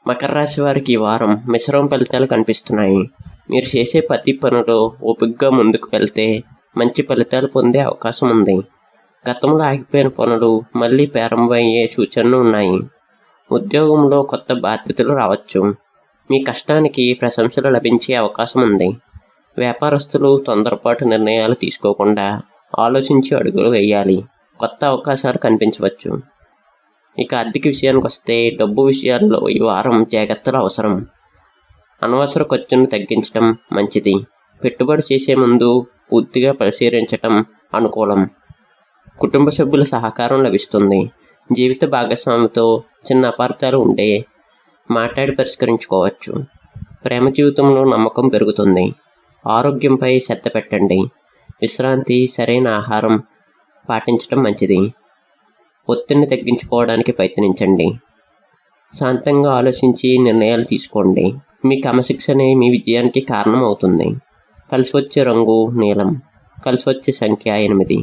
మకర రాశి వారికి ఈ వారం మిశ్రమ ఫలితాలు కనిపిస్తున్నాయి. మీరు చేసే ప్రతి పనిలో ఓపికగా ముందుకు వెళ్తే మంచి ఫలితాలు పొందే అవకాశం ఉంది. గతంలో ఆగిపోయిన పనులు మళ్ళీ ప్రారంభమయ్యే సూచనలు ఉన్నాయి. ఉద్యోగంలో కొత్త బాధ్యతలు రావచ్చు. మీ కష్టానికి ప్రశంసలు లభించే అవకాశం ఉంది. వ్యాపారస్తులు తొందరపాటు నిర్ణయాలు తీసుకోకుండా ఆలోచించి అడుగులు వేయాలి. కొత్త అవకాశాలు కనిపించవచ్చు. ఇక ఆర్థిక విషయానికి వస్తే డబ్బు విషయాల్లో ఈ వారం జాగ్రత్తలు అవసరం. అనవసర ఖర్చును తగ్గించడం మంచిది. పెట్టుబడి చేసే ముందు పూర్తిగా పరిశీలించటం అనుకూలం. కుటుంబ సభ్యుల సహకారం లభిస్తుంది. జీవిత భాగస్వామితో చిన్న అపార్థాలు ఉంటే మాట్లాడి పరిష్కరించుకోవచ్చు. ప్రేమ జీవితంలో నమ్మకం పెరుగుతుంది. ఆరోగ్యంపై శ్రద్ధ పెట్టండి. విశ్రాంతి, సరైన ఆహారం పాటించడం మంచిది. ఒత్తిడిని తగ్గించుకోవడానికి ప్రయత్నించండి. శాంతంగా ఆలోచించి నిర్ణయాలు తీసుకోండి. మీ క్రమశిక్షణే మీ విజయానికి కారణం అవుతుంది. కలిసి వచ్చే రంగు నీలం. కలిసి వచ్చే సంఖ్య 8.